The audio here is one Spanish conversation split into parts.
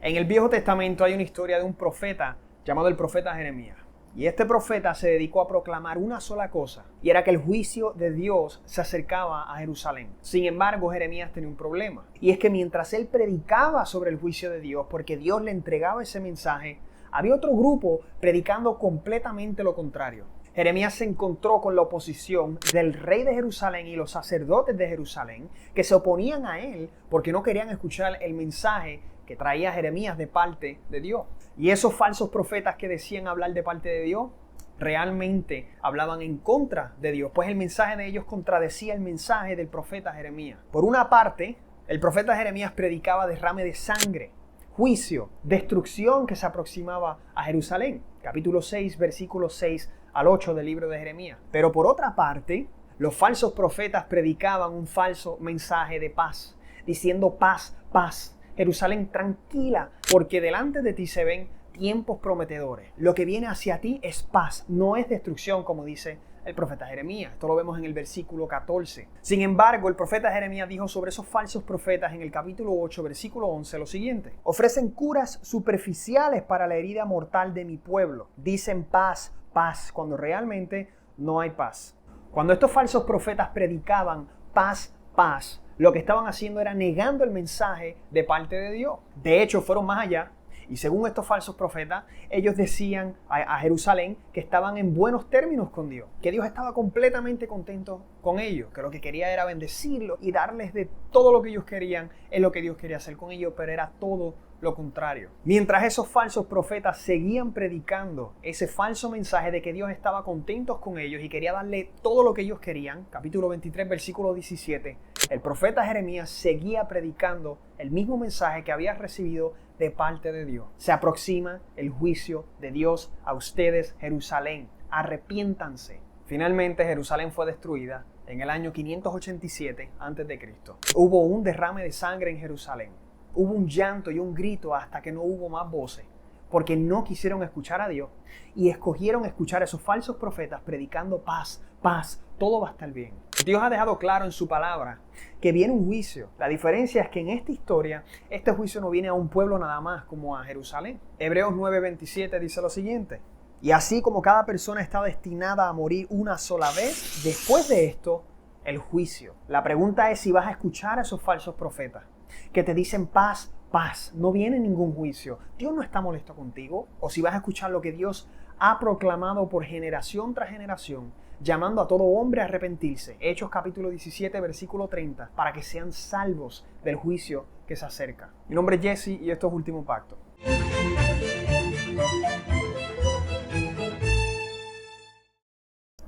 En el Viejo Testamento hay una historia de un profeta llamado el profeta Jeremías. Y este profeta se dedicó a proclamar una sola cosa, y era que el juicio de Dios se acercaba a Jerusalén. Sin embargo, Jeremías tenía un problema, y es que mientras él predicaba sobre el juicio de Dios, porque Dios le entregaba ese mensaje, había otro grupo predicando completamente lo contrario. Jeremías se encontró con la oposición del rey de Jerusalén y los sacerdotes de Jerusalén, que se oponían a él porque no querían escuchar el mensaje que traía Jeremías de parte de Dios. Y esos falsos profetas que decían hablar de parte de Dios, realmente hablaban en contra de Dios, pues el mensaje de ellos contradecía el mensaje del profeta Jeremías. Por una parte, el profeta Jeremías predicaba derrame de sangre, juicio, destrucción que se aproximaba a Jerusalén. Capítulo 6, versículos 6 al 8 del libro de Jeremías. Pero por otra parte, los falsos profetas predicaban un falso mensaje de paz, diciendo paz, paz. Jerusalén, tranquila, porque delante de ti se ven tiempos prometedores. Lo que viene hacia ti es paz, no es destrucción, como dice el profeta Jeremías. Esto lo vemos en el versículo 14. Sin embargo, el profeta Jeremías dijo sobre esos falsos profetas en el capítulo 8, versículo 11, lo siguiente. Ofrecen curas superficiales para la herida mortal de mi pueblo. Dicen paz, paz, cuando realmente no hay paz. Cuando estos falsos profetas predicaban paz, paz, lo que estaban haciendo era negando el mensaje de parte de Dios. De hecho, fueron más allá. Y según estos falsos profetas, ellos decían a Jerusalén que estaban en buenos términos con Dios, que Dios estaba completamente contento con ellos, que lo que quería era bendecirlos y darles de todo lo que ellos querían, es lo que Dios quería hacer con ellos, pero era todo lo contrario. Mientras esos falsos profetas seguían predicando ese falso mensaje de que Dios estaba contento con ellos y quería darle todo lo que ellos querían, capítulo 23, versículo 17, el profeta Jeremías seguía predicando el mismo mensaje que había recibido de parte de Dios. Se aproxima el juicio de Dios a ustedes, Jerusalén. Arrepiéntanse. Finalmente, Jerusalén fue destruida en el año 587 a.C. Hubo un derrame de sangre en Jerusalén. Hubo un llanto y un grito hasta que no hubo más voces, porque no quisieron escuchar a Dios y escogieron escuchar a esos falsos profetas predicando paz, paz, todo va a estar bien. Dios ha dejado claro en su palabra que viene un juicio. La diferencia es que en esta historia, este juicio no viene a un pueblo nada más como a Jerusalén. Hebreos 9:27 dice lo siguiente. Y así como cada persona está destinada a morir una sola vez, después de esto, el juicio. La pregunta es si vas a escuchar a esos falsos profetas que te dicen paz, paz, no viene ningún juicio. Dios no está molesto contigo. O si vas a escuchar lo que Dios ha proclamado por generación tras generación, llamando a todo hombre a arrepentirse. Hechos capítulo 17, versículo 30, para que sean salvos del juicio que se acerca. Mi nombre es Jesse y esto es Último Pacto.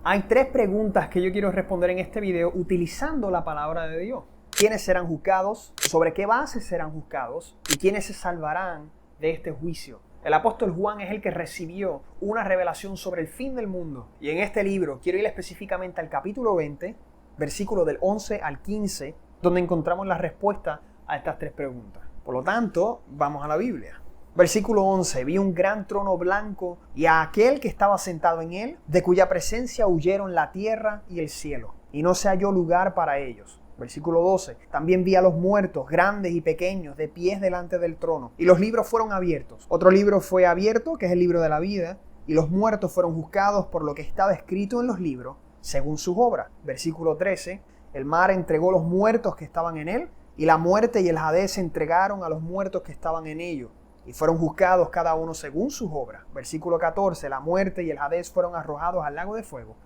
Hay 3 preguntas que yo quiero responder en este video utilizando la palabra de Dios. ¿Quiénes serán juzgados? ¿Sobre qué base serán juzgados? ¿Y quiénes se salvarán de este juicio? El apóstol Juan es el que recibió una revelación sobre el fin del mundo. Y en este libro quiero ir específicamente al capítulo 20, versículo del 11 al 15, donde encontramos la respuesta a estas 3 preguntas. Por lo tanto, vamos a la Biblia. Versículo 11. Vi un gran trono blanco y a aquel que estaba sentado en él, de cuya presencia huyeron la tierra y el cielo, y no se halló lugar para ellos. Versículo 12. También vi a los muertos, grandes y pequeños, de pies delante del trono. Y los libros fueron abiertos. Otro libro fue abierto, que es el libro de la vida. Y los muertos fueron juzgados por lo que estaba escrito en los libros, según sus obras. Versículo 13. El mar entregó los muertos que estaban en él. Y la muerte y el Hades se entregaron a los muertos que estaban en ellos. Y fueron juzgados cada uno según sus obras. Versículo 14. La muerte y el Hades fueron arrojados al lago de fuego.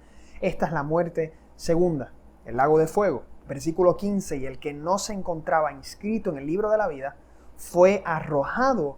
Esta es la muerte segunda, el lago de fuego. Versículo 15, y el que no se encontraba inscrito en el libro de la vida fue arrojado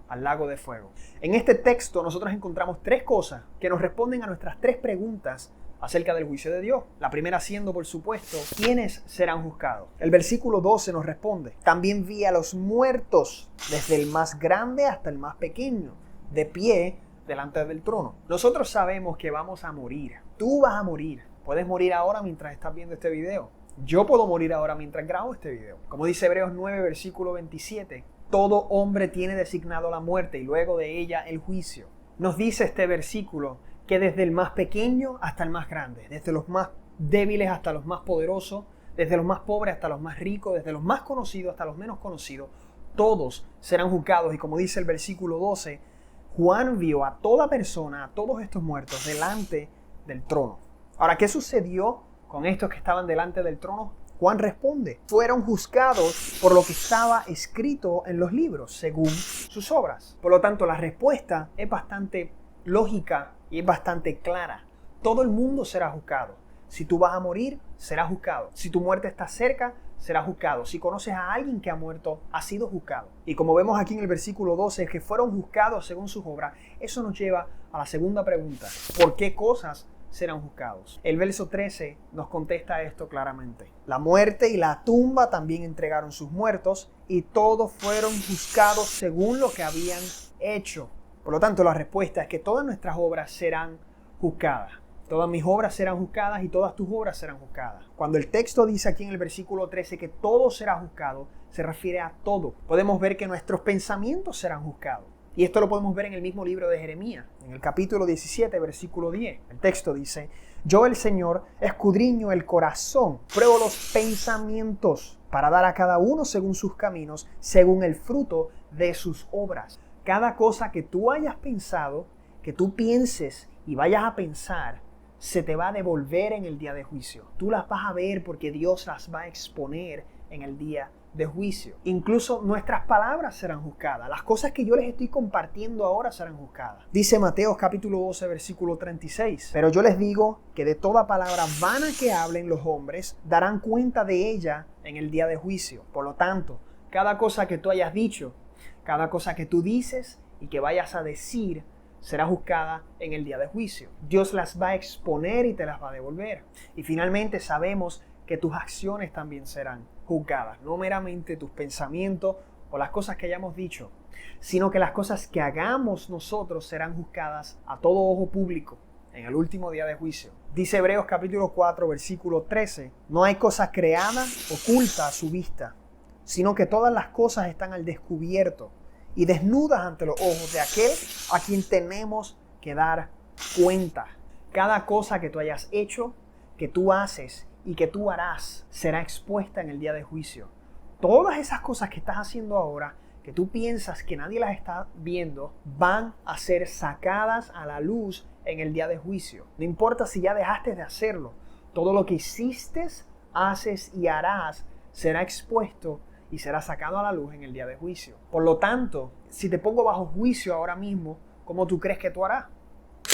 al lago de fuego. En este texto nosotros encontramos 3 cosas que nos responden a nuestras 3 preguntas acerca del juicio de Dios. La primera siendo, por supuesto, ¿quiénes serán juzgados? El versículo 12 nos responde, también vi a los muertos, desde el más grande hasta el más pequeño, de pie delante del trono. Nosotros sabemos que vamos a morir. Tú vas a morir. Puedes morir ahora mientras estás viendo este video. Yo puedo morir ahora mientras grabo este video. Como dice Hebreos 9, versículo 27, todo hombre tiene designado la muerte y luego de ella el juicio. Nos dice este versículo que desde el más pequeño hasta el más grande, desde los más débiles hasta los más poderosos, desde los más pobres hasta los más ricos, desde los más conocidos hasta los menos conocidos, Todos serán juzgados. Y como dice el versículo 12, Juan vio a toda persona, a todos estos muertos, delante del trono. Ahora, ¿qué sucedió con estos que estaban delante del trono? Juan responde, fueron juzgados por lo que estaba escrito en los libros, según sus obras. Por lo tanto, la respuesta es bastante lógica y es bastante clara. Todo el mundo será juzgado. Si tú vas a morir, serás juzgado. Si tu muerte está cerca, serás juzgado. Si conoces a alguien que ha muerto, ha sido juzgado. Y como vemos aquí en el versículo 12, que fueron juzgados según sus obras, eso nos lleva a la segunda pregunta. ¿Por qué cosas serán juzgados? El verso 13 nos contesta esto claramente. La muerte y la tumba también entregaron sus muertos y todos fueron juzgados según lo que habían hecho. Por lo tanto, la respuesta es que todas nuestras obras serán juzgadas. Todas mis obras serán juzgadas y todas tus obras serán juzgadas. Cuando el texto dice aquí en el versículo 13 que todo será juzgado, se refiere a todo. Podemos ver que nuestros pensamientos serán juzgados. Y esto lo podemos ver en el mismo libro de Jeremías, en el capítulo 17, versículo 10. El texto dice, yo el Señor escudriño el corazón, pruebo los pensamientos para dar a cada uno según sus caminos, según el fruto de sus obras. Cada cosa que tú hayas pensado, que tú pienses y vayas a pensar, se te va a devolver en el día de juicio. Tú las vas a ver porque Dios las va a exponer en el día de juicio. Incluso nuestras palabras serán juzgadas. Las cosas que yo les estoy compartiendo ahora serán juzgadas. Dice Mateo capítulo 12, versículo 36. Pero yo les digo que de toda palabra vana que hablen los hombres, darán cuenta de ella en el día de juicio. Por lo tanto, cada cosa que tú hayas dicho, cada cosa que tú dices y que vayas a decir, será juzgada en el día de juicio. Dios las va a exponer y te las va a devolver. Y finalmente sabemos que tus acciones también serán juzgadas. No meramente tus pensamientos o las cosas que hayamos dicho, sino que las cosas que hagamos nosotros serán juzgadas a todo ojo público en el último día de juicio. Dice Hebreos capítulo 4, versículo 13, no hay cosa creada oculta a su vista, sino que todas las cosas están al descubierto y desnudas ante los ojos de aquel a quien tenemos que dar cuenta. Cada cosa que tú hayas hecho, que tú haces y que tú harás, será expuesta en el día de juicio. Todas esas cosas que estás haciendo ahora, que tú piensas que nadie las está viendo, van a ser sacadas a la luz en el día de juicio. No importa si ya dejaste de hacerlo, todo lo que hiciste, haces y harás será expuesto y será sacado a la luz en el día de juicio. Por lo tanto, si te pongo bajo juicio ahora mismo, ¿cómo tú crees que tú harás?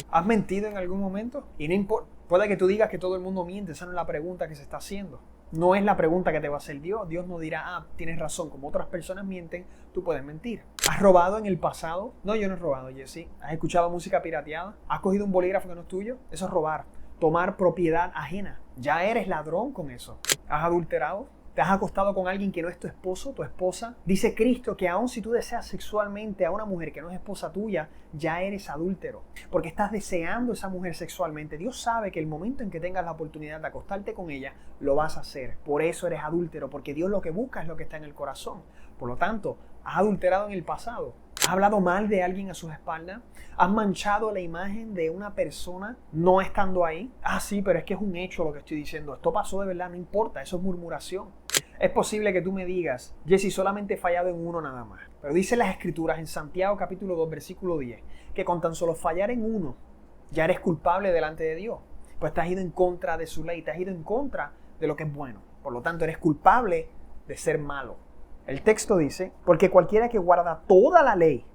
¿Has mentido en algún momento? Y no importa, puede que tú digas que todo el mundo miente, esa no es la pregunta que se está haciendo. No es la pregunta que te va a hacer Dios. Dios no dirá, tienes razón, como otras personas mienten, tú puedes mentir. ¿Has robado en el pasado? No, yo no he robado, Jesse. ¿Has escuchado música pirateada? ¿Has cogido un bolígrafo que no es tuyo? Eso es robar. Tomar propiedad ajena. Ya eres ladrón con eso. ¿Has adulterado? ¿Te has acostado con alguien que no es tu esposo, tu esposa? Dice Cristo que aun si tú deseas sexualmente a una mujer que no es esposa tuya, ya eres adúltero. Porque estás deseando a esa mujer sexualmente. Dios sabe que el momento en que tengas la oportunidad de acostarte con ella, lo vas a hacer. Por eso eres adúltero, porque Dios lo que busca es lo que está en el corazón. Por lo tanto, ¿has adulterado en el pasado? ¿Has hablado mal de alguien a sus espaldas? ¿Has manchado la imagen de una persona no estando ahí? Ah, sí, pero es que es un hecho lo que estoy diciendo. Esto pasó de verdad, no importa, eso es murmuración. Es posible que tú me digas, Jesse, solamente he fallado en uno nada más. Pero dice las Escrituras en Santiago capítulo 2, versículo 10, que con tan solo fallar en uno, ya eres culpable delante de Dios. Pues te has ido en contra de su ley, te has ido en contra de lo que es bueno. Por lo tanto, eres culpable de ser malo. El texto dice, porque cualquiera que guarda toda la ley,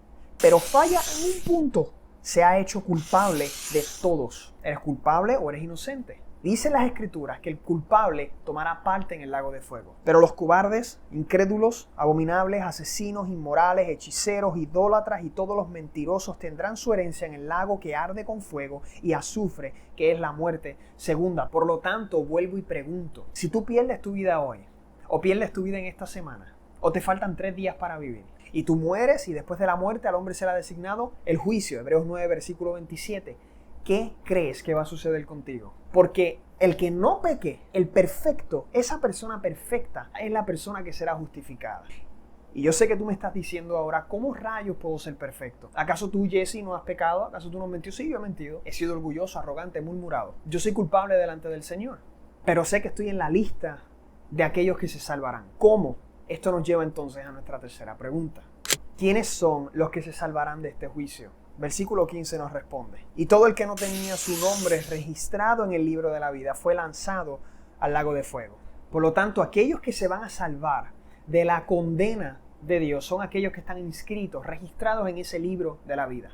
pero falla en un punto, se ha hecho culpable de todos. ¿Eres culpable o eres inocente? Dice las Escrituras que el culpable tomará parte en el lago de fuego. Pero los cobardes, incrédulos, abominables, asesinos, inmorales, hechiceros, idólatras y todos los mentirosos tendrán su herencia en el lago que arde con fuego y azufre, que es la muerte segunda. Por lo tanto, vuelvo y pregunto, si tú pierdes tu vida hoy, o pierdes tu vida en esta semana, o te faltan 3 días para vivir, y tú mueres y después de la muerte al hombre será designado el juicio, Hebreos 9, versículo 27, ¿qué crees que va a suceder contigo? Porque el que no peque, el perfecto, esa persona perfecta es la persona que será justificada. Y yo sé que tú me estás diciendo ahora, ¿cómo rayos puedo ser perfecto? ¿Acaso tú, Jesse, no has pecado? ¿Acaso tú no has mentido? Sí, yo he mentido. He sido orgulloso, arrogante, murmurado. Yo soy culpable delante del Señor. Pero sé que estoy en la lista de aquellos que se salvarán. ¿Cómo? Esto nos lleva entonces a nuestra tercera pregunta. ¿Quiénes son los que se salvarán de este juicio? Versículo 15 nos responde: y todo el que no tenía su nombre registrado en el libro de la vida fue lanzado al lago de fuego. Por lo tanto, aquellos que se van a salvar de la condena de Dios son aquellos que están inscritos, registrados en ese libro de la vida.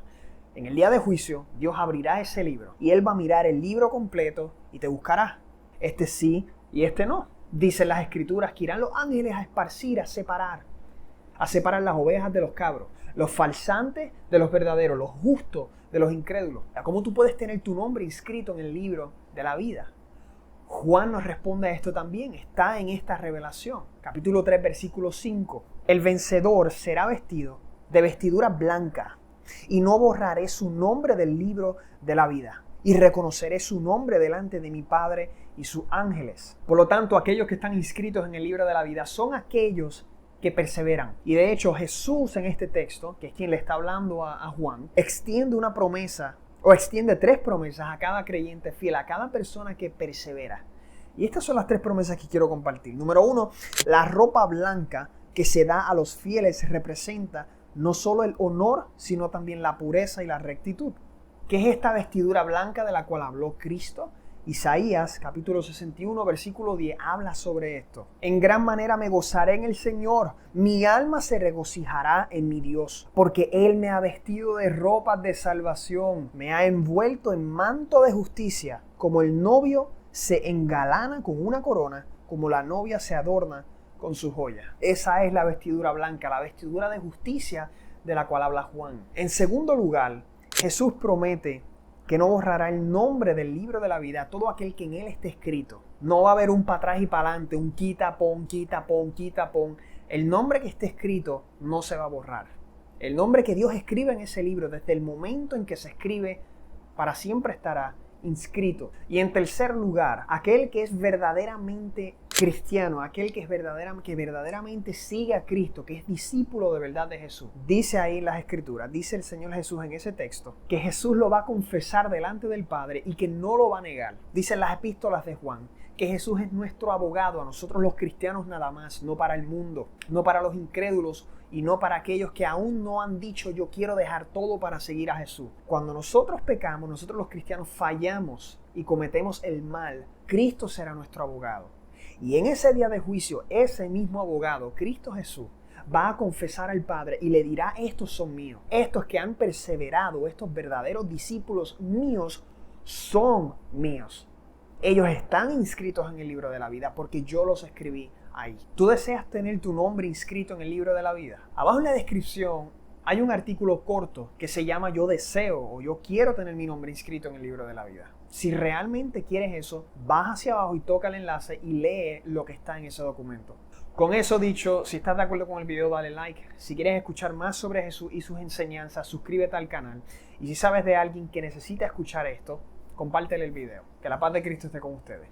En el día de juicio, Dios abrirá ese libro y Él va a mirar el libro completo y te buscará. Este sí y este no. Dicen las Escrituras que irán los ángeles a esparcir, a separar las ovejas de los cabros, los falsantes de los verdaderos, los justos de los incrédulos. ¿Cómo tú puedes tener tu nombre inscrito en el libro de la vida? Juan nos responde a esto también, está en esta revelación. Capítulo 3, versículo 5. El vencedor será vestido de vestidura blanca, y no borraré su nombre del libro de la vida, y reconoceré su nombre delante de mi Padre y sus ángeles. Por lo tanto, aquellos que están inscritos en el libro de la vida son aquellos que perseveran. Y de hecho, Jesús en este texto, que es quien le está hablando a Juan, extiende una promesa, o extiende 3 promesas a cada creyente fiel, a cada persona que persevera. Y estas son las 3 promesas que quiero compartir. Número 1, la ropa blanca que se da a los fieles representa no solo el honor, sino también la pureza y la rectitud. ¿Qué es esta vestidura blanca de la cual habló Cristo? Isaías, capítulo 61, versículo 10, habla sobre esto. En gran manera me gozaré en el Señor, mi alma se regocijará en mi Dios, porque Él me ha vestido de ropas de salvación, me ha envuelto en manto de justicia, como el novio se engalana con una corona, como la novia se adorna con su joya. Esa es la vestidura blanca, la vestidura de justicia de la cual habla Juan. En segundo lugar, Jesús promete que no borrará el nombre del libro de la vida a todo aquel que en él esté escrito. No va a haber un para atrás y para adelante, un quita, pon, quita, pon, quita, pon. El nombre que esté escrito no se va a borrar. El nombre que Dios escribe en ese libro, desde el momento en que se escribe, para siempre estará inscrito. Y en tercer lugar, aquel que es verdaderamente cristiano, aquel que verdaderamente sigue a Cristo, que es discípulo de verdad de Jesús. Dice ahí en las Escrituras, dice el Señor Jesús en ese texto, que Jesús lo va a confesar delante del Padre y que no lo va a negar. Dicen las epístolas de Juan que Jesús es nuestro abogado, a nosotros los cristianos nada más, no para el mundo, no para los incrédulos y no para aquellos que aún no han dicho yo quiero dejar todo para seguir a Jesús. Cuando nosotros pecamos, nosotros los cristianos fallamos y cometemos el mal, Cristo será nuestro abogado. Y en ese día de juicio, ese mismo abogado, Cristo Jesús, va a confesar al Padre y le dirá: estos son míos, estos que han perseverado, estos verdaderos discípulos míos son míos. Ellos están inscritos en el libro de la vida porque yo los escribí ahí. ¿Tú deseas tener tu nombre inscrito en el libro de la vida? Abajo en la descripción hay un artículo corto que se llama Yo deseo o yo quiero tener mi nombre inscrito en el libro de la vida. Si realmente quieres eso, baja hacia abajo y toca el enlace y lee lo que está en ese documento. Con eso dicho, si estás de acuerdo con el video, dale like. Si quieres escuchar más sobre Jesús y sus enseñanzas, suscríbete al canal. Y si sabes de alguien que necesita escuchar esto, compártele el video. Que la paz de Cristo esté con ustedes.